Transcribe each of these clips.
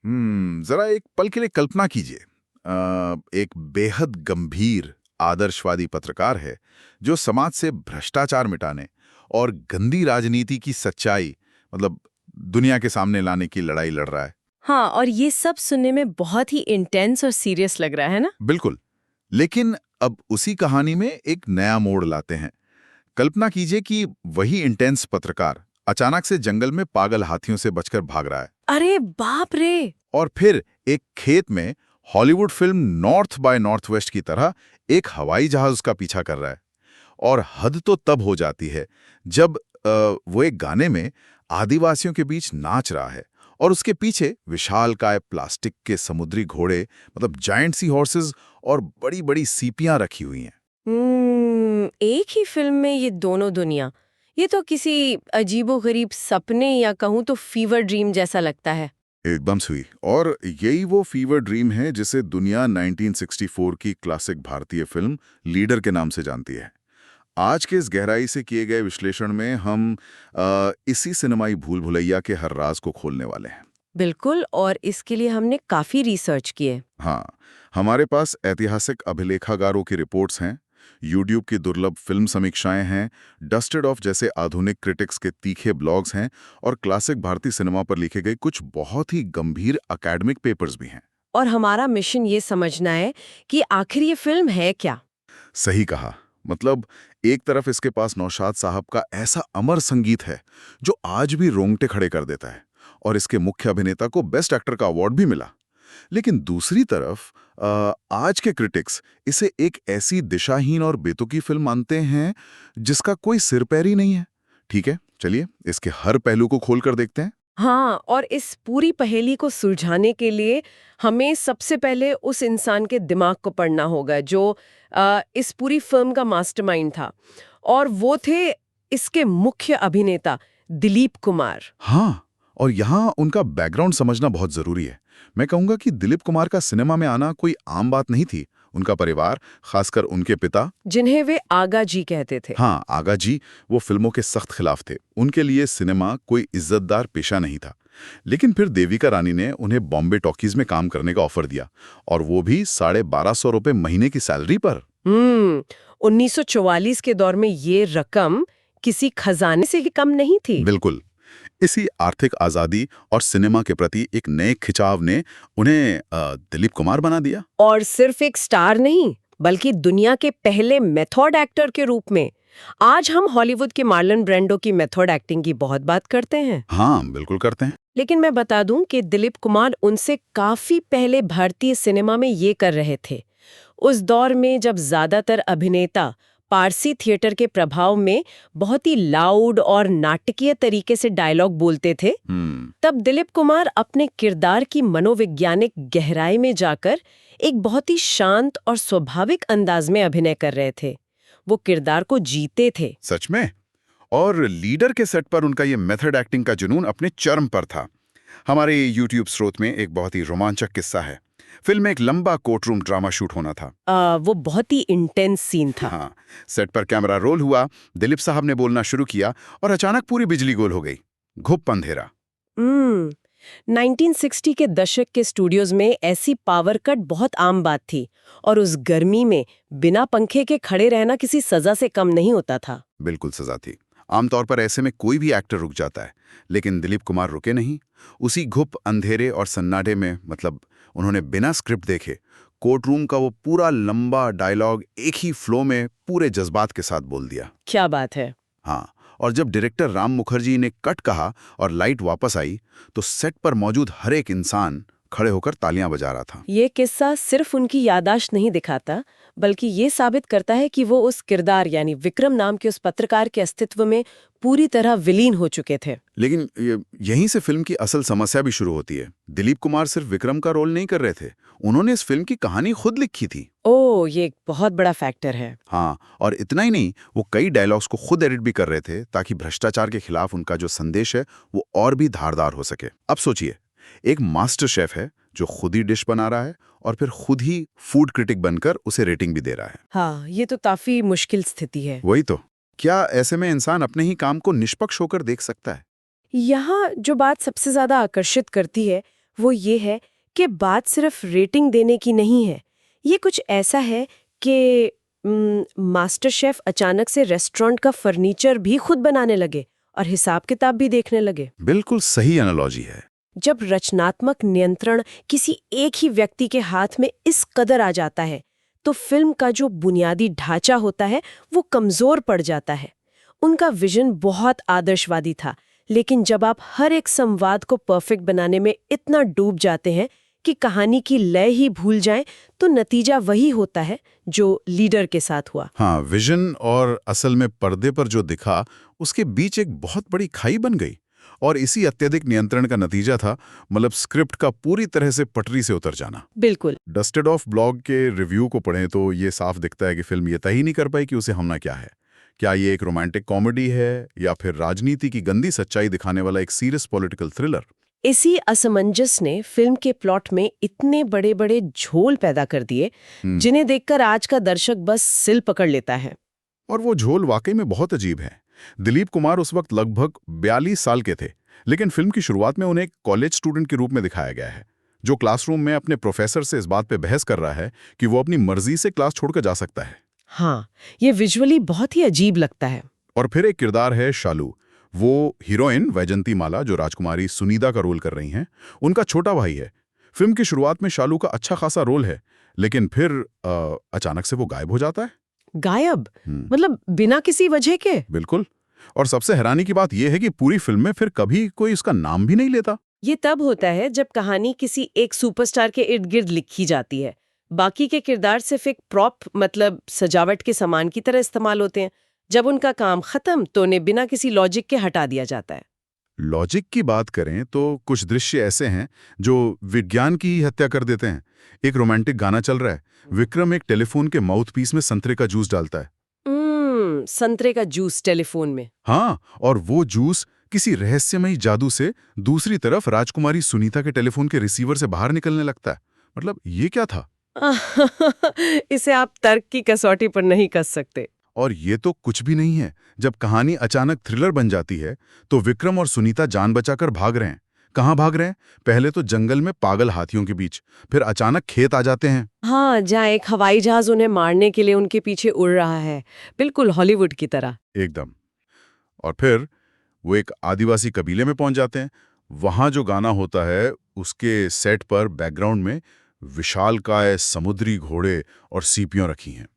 जरा एक पल के लिए कल्पना कीजिए। एक बेहद गंभीर आदर्शवादी पत्रकार है जो समाज से भ्रष्टाचार मिटाने और गंदी राजनीति की सच्चाई मतलब दुनिया के सामने लाने की लड़ाई लड़ रहा है। हाँ, और ये सब सुनने में बहुत ही इंटेंस और सीरियस लग रहा है ना। बिल्कुल। लेकिन अब उसी कहानी में एक नया मोड़ लाते हैं। कल्पना कीजिए कि वही इंटेंस पत्रकार अचानक से जंगल में पागल हाथियों से बचकर भाग रहा है। अरे बाप रे। और फिर एक खेत में Hollywood film north bye Northwest की तरह एक हवाई जहाज उसका पीछा कर रहा है। और हद तो तब हो जाती है जब वो एक गाने में आदिवासियों के बीच नाच रहा है और उसके पीछे विशालकाय प्लास्टिक के समुद्री घोड़े मतलब जायंट सी हॉर्सेस और बड़ी बड़ी सीपियां रखी हुई हैं। एक ही फिल्म में ये दोनों दुनिया, ये तो किसी अजीबोगरीब सपने या कहूँ तो फीवर ड्रीम जैसा लगता है। एकदम सही। और यही वो फीवर ड्रीम है जिसे दुनिया 1964 की क्लासिक भारतीय फिल्म लीडर के नाम से जानती है। आज के इस गहराई से किए गए विश्लेषण में हम इसी सिनेमाई भूल भुलैया के हर राज को खोलने वाले हैं। बिल्कुल, और इसके लिए हमने काफी रिसर्च किए। हाँ, हमारे पास ऐतिहासिक अभिलेखागारों की रिपोर्ट्स हैं, यूट्यूब की दुर्लभ फिल्म समीक्षाएं हैं, डस्टेड ऑफ जैसे आधुनिक क्रिटिक्स के तीखे ब्लॉग्स हैं और क्लासिक भारतीय सिनेमा पर लिखे गए कुछ बहुत ही गंभीर अकेडमिक पेपर्स भी हैं। और हमारा मिशन ये समझना है कि आखिर ये फिल्म है क्या। सही कहा। मतलब एक तरफ इसके पास नौशाद साहब का ऐसा अमर संगीत है जो आज भी रोंगटे खड़े कर देता है और इसके मुख्य अभिनेता को बेस्ट एक्टर का अवार्ड भी मिला। लेकिन दूसरी तरफ आज के क्रिटिक्स इसे एक ऐसी दिशाहीन और बेतुकी फिल्म मानते हैं जिसका कोई सिर पैर ही नहीं है। ठीक है, चलिए इसके हर पहलू को खोलकर देखते हैं। हाँ, और इस पूरी पहेली को सुलझाने के लिए हमें सबसे पहले उस इंसान के दिमाग को पढ़ना होगा जो इस पूरी फिल्म का मास्टरमाइंड था, और वो थे इसके मुख्य अभिनेता दिलीप कुमार। हाँ, और यहाँ उनका बैकग्राउंड समझना बहुत जरूरी है। मैं कहूंगा कि दिलीप कुमार का सिनेमा में आना कोई आम बात नहीं थी। उनका परिवार, खासकर उनके पिता, जिन्हें वे आगा जी कहते थे। हाँ आगा जी, वो फिल्मों के सख्त खिलाफ थे। उनके लिए सिनेमा कोई इज्जतदार पेशा नहीं था। लेकिन फिर देविका रानी ने उन्हें बॉम्बे टॉकीज में काम करने का ऑफर दिया, और वो भी 1250 रुपए महीने की सैलरी पर। 1944 के दौर में ये रकम किसी खजाने से कम नहीं थी। बिल्कुल। इसी आर्थिक आजादी और सिनेमा के प्रति एक नए खिंचाव ने उन्हें दिलीप कुमार बना दिया। और सिर्फ एक स्टार नहीं, बल्कि दुनिया के पहले मेथड एक्टर के रूप में। आज हम हॉलीवुड के मार्लन ब्रेंडो की मेथड एक्टिंग की बहुत बात करते हैं। हाँ बिल्कुल करते हैं। लेकिन मैं बता दूं कि दिलीप कुमार उनसे काफी पहले भारतीय सिनेमा में ये कर रहे थे। उस दौर में जब ज्यादातर अभिनेता पारसी थिएटर के प्रभाव में बहुत ही लाउड और नाटकीय तरीके से डायलॉग बोलते थे, तब दिलीप कुमार अपने किरदार की मनोवैज्ञानिक गहराई में जाकर एक बहुत ही शांत और स्वाभाविक अंदाज में अभिनय कर रहे थे। वो किरदार को जीते थे। सच में। और लीडर के सेट पर उनका ये मेथड एक्टिंग का जुनून अपने चरम पर था। हमारे यूट्यूब स्रोत में एक बहुत ही रोमांचक किस्सा है। फिल्म में एक लंबा कोर्ट रूम ड्रामा शूट होना था। वो बहुत ही इंटेंस सीन था। हाँ, सेट पर कैमरा रोल हुआ, दिलीप साहब ने बोलना शुरू किया और अचानक पूरी बिजली गोल हो गई। घुप अंधेरा। 1960 के दशक के स्टूडियोज में ऐसी पावर कट बहुत आम बात थी, और उस गर्मी में बिना पंखे के खड़े रहना किसी सजा से कम नहीं होता था। बिल्कुल सजा थी। आमतौर पर ऐसे में कोई भी एक्टर रुक जाता है, लेकिन दिलीप कुमार रुके नहीं। उसी घुप अंधेरे और सन्नाटे में मतलब उन्होंने बिना स्क्रिप्ट देखे कोर्ट रूम का वो पूरा लंबा डायलॉग एक ही फ्लो में पूरे जज्बात के साथ बोल दिया। क्या बात है। हाँ, और जब डायरेक्टर राम मुखर्जी ने कट कहा और लाइट वापस आई तो सेट पर मौजूद हर एक इंसान खड़े होकर तालियां बजा रहा था। ये किस्सा सिर्फ उनकी याददाश्त नहीं दिखाता, बल्कि ये साबित करता है कि वो उस किरदार यानी विक्रम नाम के उस पत्रकार के अस्तित्व में पूरी तरह विलीन हो चुके थे। लेकिन यहीं से फिल्म की असल समस्या भी शुरू होती है। दिलीप कुमार सिर्फ विक्रम का रोल नहीं कर रहे थे, उन्होंने इस फिल्म की कहानी खुद लिखी थी। ओह, ये एक बहुत बड़ा फैक्टर है। हाँ, और इतना ही नहीं, वो कई डायलॉग्स को खुद एडिट भी कर रहे थे ताकि भ्रष्टाचार के खिलाफ उनका जो संदेश है वो और भी धारदार हो सके। अब सोचिए, एक मास्टर शेफ है जो खुद ही डिश बना रहा है और फिर खुद ही फूड क्रिटिक बनकर उसे रेटिंग भी दे रहा है। हाँ, ये तो काफी मुश्किल स्थिति है। वही तो। क्या ऐसे में इंसान अपने ही काम को निष्पक्ष होकर देख सकता है? यहाँ जो बात सबसे ज्यादा आकर्षित करती है वो ये है कि बात सिर्फ रेटिंग देने की नहीं है। ये कुछ ऐसा है कि मास्टर शेफ अचानक से रेस्टोरेंट का फर्नीचर भी खुद बनाने लगे और हिसाब किताब भी देखने लगे। बिल्कुल सही एनालॉजी है। जब रचनात्मक नियंत्रण किसी एक ही व्यक्ति के हाथ में इस कदर आ जाता है तो फिल्म का जो बुनियादी ढांचा होता है वो कमजोर पड़ जाता है। उनका विजन बहुत आदर्शवादी था, लेकिन जब आप हर एक संवाद को परफेक्ट बनाने में इतना डूब जाते हैं कि कहानी की लय ही भूल जाएं, तो नतीजा वही होता है जो लीडर के साथ हुआ। हाँ, विजन और असल में पर्दे पर जो दिखा उसके बीच एक बहुत बड़ी खाई बन गई और इसी अत्यधिक नियंत्रण का नतीजा था, मतलब स्क्रिप्ट का पूरी तरह से पटरी से उतर जाना। बिल्कुल। डस्टेड ऑफ ब्लॉग के रिव्यू को पढ़ें तो ये साफ दिखता है कि फिल्म ये तय ही नहीं कर पाई कि उसे होना क्या है। क्या ये एक रोमांटिक कॉमेडी है या फिर राजनीति की गंदी सच्चाई दिखाने वाला एक सीरियस पॉलिटिकल थ्रिलर? इसी असमंजस ने फिल्म के प्लॉट में इतने बड़े बड़े झोल पैदा कर दिए जिन्हें देखकर आज का दर्शक बस सिल पकड़ लेता है। और वो झोल वाकई में बहुत अजीब है। दिलीप कुमार उस वक्त लगभग 42 साल के थे, लेकिन फिल्म की शुरुआत में उन्हें एक कॉलेज स्टूडेंट के रूप में दिखाया गया है, जो क्लासरूम में अपने प्रोफेसर से इस बात पे बहस कर रहा है कि वो अपनी मर्जी से क्लास छोड़कर जा सकता है। हाँ, ये विजुअली बहुत ही अजीब लगता है। और फिर एक किरदार है शालू, वो हीरोइन वैजंती माला जो राजकुमारी सुनीता का रोल कर रही हैं, उनका छोटा भाई है। फिल्म की शुरुआत में शालू का अच्छा खासा रोल है, लेकिन फिर अचानक से वो गायब हो जाता है। गायब? मतलब बिना किसी वजह के? बिल्कुल। और सबसे हैरानी की बात यह है कि पूरी फिल्म में फिर कभी कोई उसका नाम भी नहीं लेता। ये तब होता है जब कहानी किसी एक सुपरस्टार के इर्द गिर्द लिखी जाती है। बाकी के किरदार सिर्फ एक प्रॉप, मतलब सजावट के सामान की तरह इस्तेमाल होते हैं। जब उनका काम खत्म तो उन्हें बिना किसी लॉजिक के हटा दिया जाता है। लॉजिक की बात करें तो कुछ दृश्य ऐसे हैं जो विज्ञान की ही हत्या कर देते हैं। एक रोमांटिक गाना चल रहा है, विक्रम एक टेलीफोन के माउथपीस में संतरे का जूस डालता है। संतरे का जूस टेलीफोन में? हाँ, और वो जूस किसी रहस्यमयी जादू से दूसरी तरफ राजकुमारी सुनीता के टेलीफोन के रिसीवर से बाहर निकलने लगता है। मतलब ये क्या था? इसे आप तर्क की कसौटी पर नहीं कस सकते। और ये तो कुछ भी नहीं है। जब कहानी अचानक थ्रिलर बन जाती है तो विक्रम और सुनीता जान बचाकर भाग रहे हैं। कहाँ भाग रहे हैं? पहले तो जंगल में पागल हाथियों के बीच, फिर अचानक खेत आ जाते हैं। हाँ, जहाँ एक हवाई जहाज उन्हें मारने के लिए उनके पीछे उड़ रहा है, बिल्कुल हॉलीवुड की तरह। एकदम। और फिर वो एक आदिवासी कबीले में पहुंच जाते हैं। वहां जो गाना होता है उसके सेट पर बैकग्राउंड में विशालकाय समुद्री घोड़े और सीपियां रखी हैं।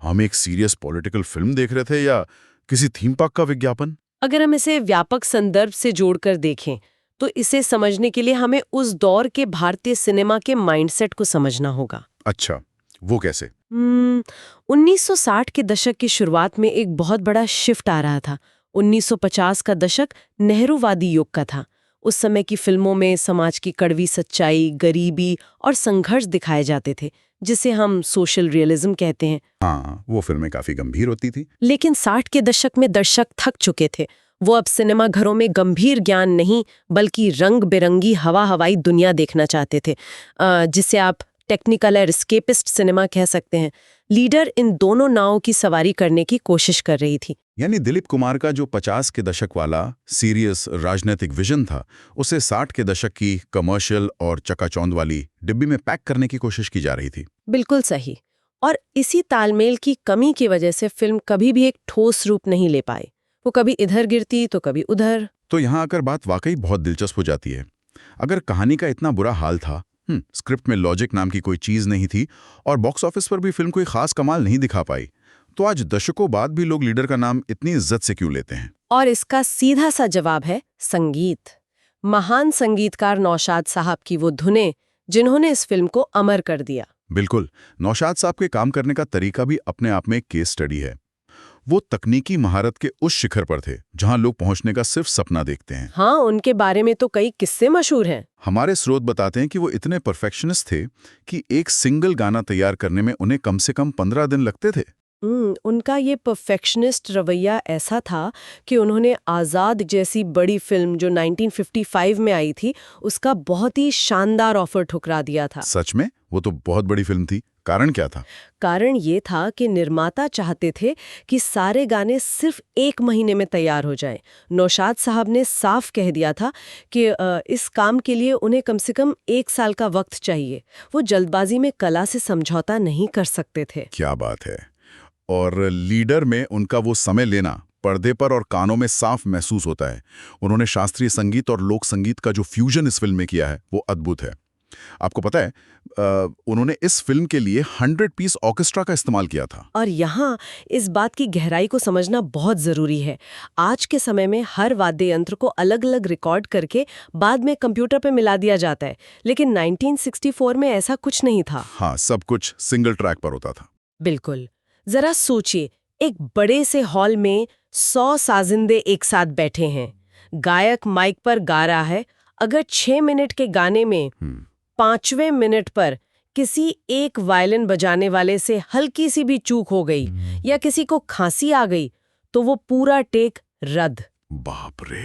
हम एक सीरियस पॉलिटिकल फिल्म देख रहे थे या किसी थीम पार्क का विज्ञापन? अगर हम इसे व्यापक संदर्भ से जोड़कर देखें तो इसे समझने के लिए हमें उस दौर के भारतीय सिनेमा के माइंडसेट को समझना होगा। अच्छा, वो कैसे? 1960 के दशक की शुरुआत में एक बहुत बड़ा शिफ्ट आ रहा था। 1950 का दशक नेहरूवादी युग का था। उस समय की फिल्मों में समाज की कड़वी सच्चाई, गरीबी और संघर्ष दिखाए जाते थे, जिसे हम सोशल रियलिज्म कहते हैं। हाँ, वो फिल्में काफी गंभीर होती थी। लेकिन 60 के दशक में दर्शक थक चुके थे। वो अब सिनेमा घरों में गंभीर ज्ञान नहीं, बल्कि रंग बिरंगी हवाई दुनिया देखना चाहते थे, जिसे आप टेक्निकल और एस्केपिस्ट सिनेमा कह सकते हैं। लीडर इन दोनों नावों की सवारी करने की कोशिश कर रही थी। यानी दिलीप कुमार का जो 50 के दशक वाला सीरियस राजनीतिक विजन था, उसे 60 के दशक की कमर्शियल और चकाचौंध वाली डिब्बी में पैक करने की कोशिश की जा रही थी। बिल्कुल सही। और इसी तालमेल की कमी की वजह से फिल्म कभी भी एक ठोस रूप नहीं ले पाई। वो कभी इधर गिरती तो कभी उधर। तो यहाँ आकर बात वाकई बहुत दिलचस्प हो जाती है। अगर कहानी का इतना बुरा हाल था, स्क्रिप्ट में लॉजिक नाम की कोई चीज नहीं थी और बॉक्स ऑफिस पर भी फिल्म कोई खास कमाल नहीं दिखा पाई, तो आज दशकों बाद भी लोग लीडर का नाम इतनी इज्जत से क्यों लेते हैं? और इसका सीधा सा जवाब है संगीत। महान संगीतकार नौशाद साहब की वो धुनें जिन्होंने इस फिल्म को अमर कर दिया। बिल्कुल, नौशाद साहब के काम करने का तरीका भी अपने आप में एक केस स्टडी है। वो तकनीकी महारत के उस शिखर पर थे जहां लोग पहुंचने का सिर्फ सपना देखते हैं। हाँ, उनके बारे में तो कई किस्से मशहूर हैं। हमारे स्रोत बताते हैं कि वो इतने परफेक्शनिस्ट थे कि एक सिंगल गाना तैयार करने में उन्हें कम से कम 15 दिन लगते थे। उनका ये परफेक्शनिस्ट रवैया ऐसा था कि उन्होंने आज़ाद जैसी बड़ी फिल्म जो 1955 में आई थी, उसका बहुत ही शानदार ऑफर ठुकरा दिया था। सच में? वो तो बहुत बड़ी फिल्म थी। कारण क्या था? कारण ये था कि निर्माता चाहते थे कि सारे गाने सिर्फ 1 महीने में तैयार हो जाएं। नौशाद साहब ने साफ कह दिया था कि इस काम के लिए उन्हें कम से कम 1 साल का वक्त चाहिए। वो जल्दबाजी में कला से समझौता नहीं कर सकते थे। क्या बात है। और लीडर में उनका वो समय लेना पर्दे पर और कानों में साफ महसूस होता है। उन्होंने शास्त्रीय संगीत और लोक संगीत का जो फ्यूजन इस फिल्म में किया है वो अद्भुत है। आपको पता है उन्होंने इस फिल्म के लिए 100 पीस ऑर्केस्ट्रा का इस्तेमाल किया था। और यहाँ इस बात की गहराई को समझना बहुत जरूरी है। आज के समय में हर वाद्य यंत्र को अलग-अलग रिकॉर्ड करके बाद में कंप्यूटर पे मिला दिया जाता है, लेकिन 1964 में ऐसा कुछ नहीं था। हाँ, सब कुछ सिंगल ट्रैक पर होता था। बिल्कुल। जरा सोचिए, एक बड़े से हॉल में 100 साजिंदे एक साथ बैठे हैं। गायक माइक पर गा रहा है। अगर 6 मिनट के गाने में 5वें मिनट पर किसी एक वायलिन बजाने वाले से हल्की सी भी चूक हो गई या किसी को खांसी आ गई, तो वो पूरा टेक रद्द। बाप रे,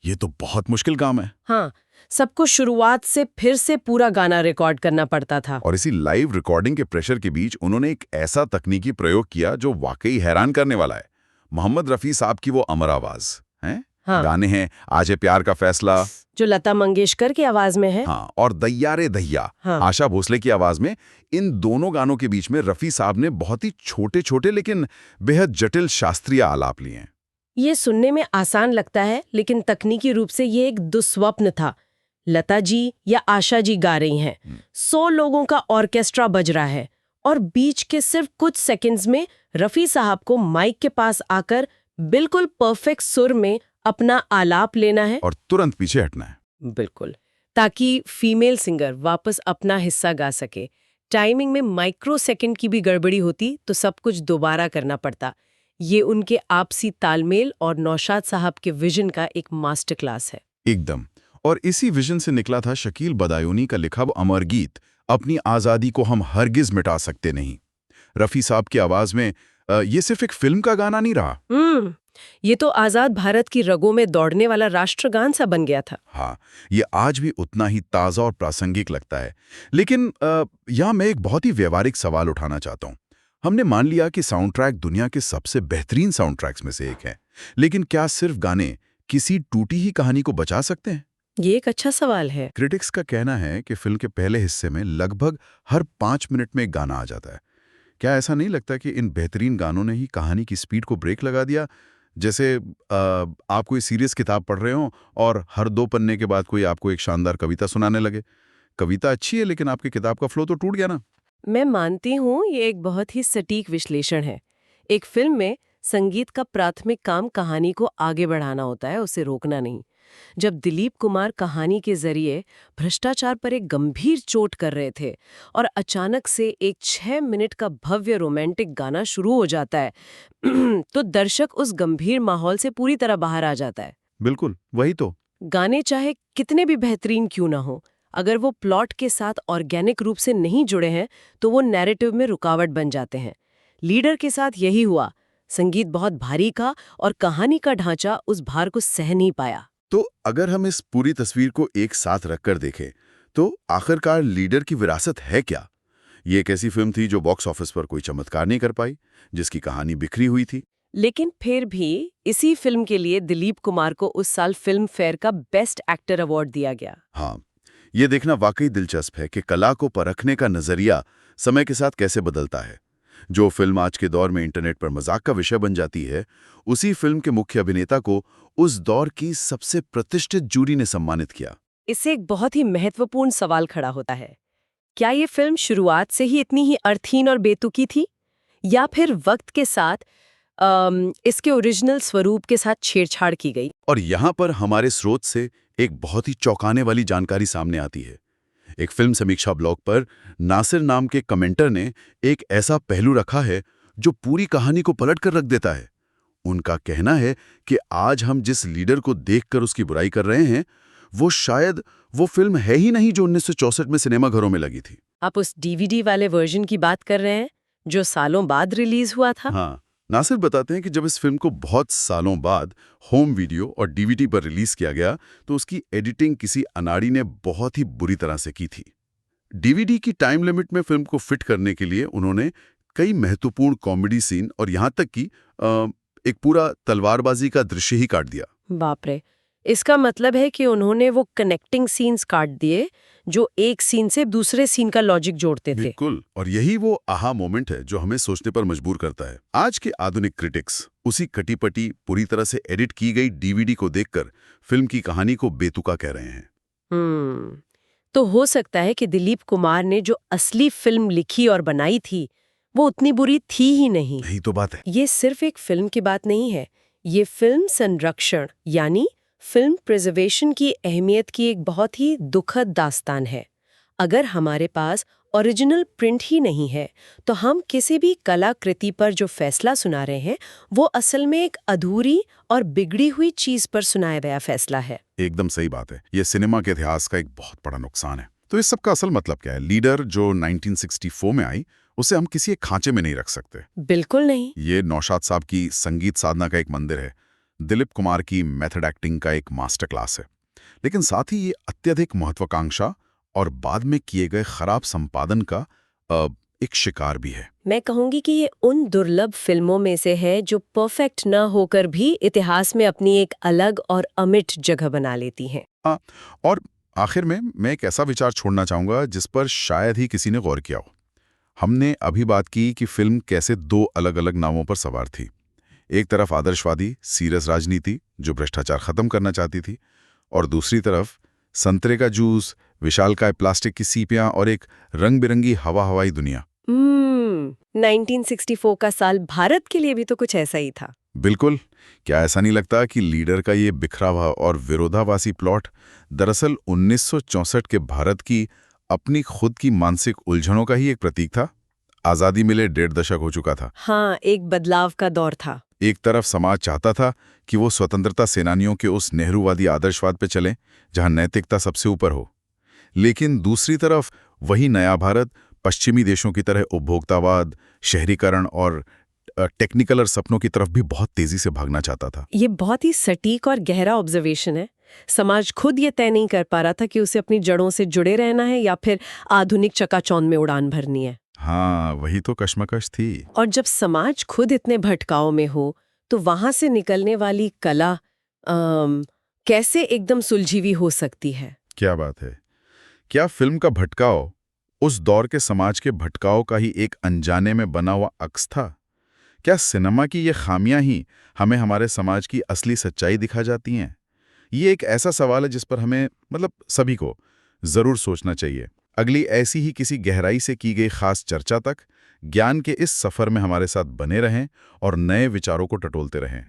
ये तो बहुत मुश्किल काम है। हाँ, सबको शुरुआत से फिर से पूरा गाना रिकॉर्ड करना पड़ता था। और इसी लाइव रिकॉर्डिंग के प्रेशर के बीच उन्होंने एक ऐसा तकनीकी प्रयोग किया जो वाकई हैरान करने वाला है। मोहम्मद रफी साहब की वो अमर आवाज है। हाँ। गाने हैं आज है प्यार का फैसला, जो लता मंगेशकर की आवाज में है। हाँ, और दैया रे दैया, हाँ। आशा भोसले की आवाज में। इन दोनों गानों के बीच में रफी साहब ने बहुत ही छोटे-छोटे लेकिन बेहद जटिल शास्त्रीय आलाप लिए हैं। ये सुनने में आसान लगता है, लेकिन तकनीकी रूप से ये एक दुस्वप्न था। लता जी या आशा जी गा रही हैं, 100 लोगों का ऑर्केस्ट्रा बज रहा है, और बीच के सिर्फ कुछ सेकंड्स में रफी साहब को माइक के पास आकर बिल्कुल परफेक्ट सुर में अपना आलाप लेना है और तुरंत पीछे हटना है। बिल्कुल, ताकि फीमेल सिंगर वापस अपना हिस्सा गा सके। टाइमिंग में माइक्रो सेकंड की भी गड़बड़ी होती तो सब कुछ दोबारा करना पड़ता। ये उनके आपसी तालमेल और नौशाद साहब के विजन का एक मास्टर क्लास है। एकदम। और इसी विजन से निकला था शकील बदायूनी का लिखा वो अमर गीत, अपनी आज़ादी को हम हरगिज मिटा सकते नहीं। रफ़ी साहब की आवाज़ में ये सिर्फ एक फिल्म का गाना नहीं रहा। ये तो आज़ाद भारत की रगों में दौड़ने वाला राष्ट्रगान सा बन गया था। हाँ, ये आज भी उतना ही ताज़ा और प्रासंगिक लगता है। लेकिन यहाँ मैं एक बहुत ही व्यवहारिक सवाल उठाना चाहता हूँ। हमने मान लिया कि साउंड ट्रैक दुनिया के सबसे बेहतरीन साउंड ट्रैक्स में से एक है, लेकिन क्या सिर्फ गाने किसी टूटी ही कहानी को बचा सकते हैं? ये एक अच्छा सवाल है। क्रिटिक्स का कहना है कि फिल्म के पहले हिस्से में लगभग हर 5 मिनट में एक गाना आ जाता है। क्या ऐसा नहीं लगता कि इन बेहतरीन गानों ने ही कहानी की स्पीड को ब्रेक लगा दिया? जैसे आप कोई सीरियस किताब पढ़ रहे हो और हर 2 पन्ने के बाद कोई आपको एक शानदार कविता सुनाने लगे। कविता अच्छी है लेकिन आपकी किताब का फ्लो तो टूट गया ना। मैं मानती हूँ ये एक बहुत ही सटीक विश्लेषण है। एक फिल्म में संगीत का प्राथमिक काम कहानी को आगे बढ़ाना होता है, उसे रोकना नहीं। जब दिलीप कुमार कहानी के जरिए भ्रष्टाचार पर एक गंभीर चोट कर रहे थे और अचानक से एक 6 मिनट का भव्य रोमांटिक गाना शुरू हो जाता है तो दर्शक उस गंभीर माहौल से पूरी तरह बाहर आ जाता है। बिल्कुल, वही तो। गाने चाहे कितने भी बेहतरीन क्यों ना हो, अगर वो प्लॉट के साथ ऑर्गेनिक रूप से नहीं जुड़े हैं तो वो नैरेटिव में रुकावट बन जाते हैं। लीडर के साथ यही हुआ। संगीत बहुत भारी का और कहानी का ढांचा उस भार को सह नहीं पाया। तो अगर हम इस पूरी तस्वीर को एक साथ रखकर देखें, तो आखिरकार लीडर की विरासत है क्या? ये एक ऐसी फिल्म थी जो बॉक्स ऑफिस पर कोई चमत्कार नहीं कर पाई, जिसकी कहानी बिखरी हुई थी। लेकिन फिर भी इसी फिल्म के लिए दिलीप कुमार को उस साल फिल्म फेयर का बेस्ट एक्टर अवार्ड दिया गया। हाँ, ये देखना वाकई दिलचस्प है कि कला को परखने का नजरिया समय के साथ कैसे बदलता है। जो फिल्म आज के दौर में इंटरनेट पर मजाक का विषय बन जाती है, उसी फिल्म के मुख्य अभिनेता को उस दौर की सबसे प्रतिष्ठित जूरी ने सम्मानित किया। इससे एक बहुत ही महत्वपूर्ण सवाल खड़ा होता है। क्या ये फिल्म शुरुआत से ही इतनी ही अर्थहीन और बेतुकी थी, या फिर वक्त के साथ इसके ओरिजिनल स्वरूप के साथ छेड़छाड़ की गई? और यहाँ पर हमारे स्रोत से एक बहुत ही चौंकाने वाली जानकारी सामने आती है। एक फिल्म समीक्षा ब्लॉग पर नासिर नाम के कमेंटर ने एक ऐसा पहलू रखा है जो पूरी कहानी को पलट कर रख देता है। उनका कहना है कि आज हम जिस लीडर को देखकर उसकी बुराई कर रहे हैं, वो शायद वो फिल्म है ही नहीं जो 1964 में सिनेमा घरों में लगी थी। आप उस डीवीडी वाले वर्जन की बात कर रहे हैं जो सालों बाद रिलीज हुआ था। हाँ, नासिर बताते हैं कि जब इस फिल्म को बहुत सालों बाद होम वीडियो और डीवीडी पर रिलीज किया गया तो उसकी एडिटिंग किसी अनाड़ी ने बहुत ही बुरी तरह से की थी। डीवीडी की टाइम लिमिट में फिल्म को फिट करने के लिए उन्होंने कई महत्वपूर्ण कॉमेडी सीन और यहाँ तक कि एक पूरा तलवारबाजी का दृश्य ही काट दिया। बाप रे, इसका मतलब है कि उन्होंने वो कनेक्टिंग सीन्स काट दिए जो एक सीन से दूसरे सीन का लॉजिक जोड़ते थे। बिल्कुल, और यही वो आहा मोमेंट है जो हमें सोचने पर मजबूर करता है। आज के आधुनिक क्रिटिक्स उसी कटी-पटी पूरी तरह से एडिट की गई डीवीडी को देखकर फिल्म की कहानी को बेतुका कह रहे हैं। तो हो सकता है कि दिलीप कुमार ने जो असली फिल्म लिखी और बनाई थी वो उतनी बुरी थी ही नहीं। यही तो बात है। ये सिर्फ एक फिल्म की बात नहीं है, ये फिल्म संरक्षण यानी फिल्म प्रिजर्वेशन की अहमियत की एक बहुत ही दुखद दास्तान है। अगर हमारे पास ओरिजिनल प्रिंट ही नहीं है तो हम किसी भी कलाकृति पर जो फैसला सुना रहे हैं वो असल में एक अधूरी और बिगड़ी हुई चीज पर सुनाया गया फैसला है। एकदम सही बात है। ये सिनेमा के इतिहास का एक बहुत बड़ा नुकसान है। तो इस सब का असल मतलब क्या है? लीडर जो 1964 में आई, उसे हम किसी एक खांचे में नहीं रख सकते। बिल्कुल नहीं। ये नौशाद साहब की संगीत साधना का एक मंदिर है, दिलीप कुमार की मेथड एक्टिंग का एक मास्टर क्लास है, लेकिन साथ ही ये अत्यधिक महत्वाकांक्षा और बाद में किए गए खराब संपादन का एक शिकार भी है। मैं कहूंगी कि ये उन दुर्लभ फिल्मों में से है जो परफेक्ट न होकर भी इतिहास में अपनी एक अलग और अमिट जगह बना लेती हैं। हाँ, और आखिर में मैं एक ऐसा विचार छोड़ना चाहूंगा जिस पर शायद ही किसी ने गौर किया हो। हमने अभी बात की कि फिल्म कैसे दो अलग अलग नावों पर सवार थी। एक तरफ आदर्शवादी सीरियस राजनीति जो भ्रष्टाचार खत्म करना चाहती थी, और दूसरी तरफ संतरे का जूस, विशालकाय प्लास्टिक की सीपियां और एक रंग बिरंगी हवाई दुनिया। 1964 का साल भारत के लिए भी तो कुछ ऐसा ही था। बिल्कुल। क्या ऐसा नहीं लगता कि लीडर का ये बिखरा हुआ और विरोधाभासी प्लॉट दरअसल 1964 के भारत की अपनी खुद की मानसिक उलझनों का ही एक प्रतीक था? आज़ादी मिले 1.5 दशक हो चुका था। हाँ, एक बदलाव का दौर था। एक तरफ समाज चाहता था कि वो स्वतंत्रता सेनानियों के उस नेहरूवादी आदर्शवाद पे चलें जहां नैतिकता सबसे ऊपर हो, लेकिन दूसरी तरफ वही नया भारत पश्चिमी देशों की तरह उपभोक्तावाद, शहरीकरण और टेक्निकल और सपनों की तरफ भी बहुत तेजी से भागना चाहता था। ये बहुत ही सटीक और गहरा ऑब्जर्वेशन है। समाज खुद ये तय नहीं कर पा रहा था कि उसे अपनी जड़ों से जुड़े रहना है या फिर आधुनिक चकाचौंध में उड़ान भरनी है। हाँ, वही तो कश्मकश थी। और जब समाज खुद इतने भटकाव में हो तो वहां से निकलने वाली कला कैसे एकदम सुलझी हुई हो सकती है? क्या बात है। क्या फिल्म का भटकाव उस दौर के समाज के भटकाव का ही एक अनजाने में बना हुआ अक्स था? क्या सिनेमा की ये खामियां ही हमें हमारे समाज की असली सच्चाई दिखा जाती हैं? ये एक ऐसा सवाल है जिस पर हमें सभी को जरूर सोचना चाहिए। अगली ऐसी ही किसी गहराई से की गई खास चर्चा तक ज्ञान के इस सफर में हमारे साथ बने रहें और नए विचारों को टटोलते रहें।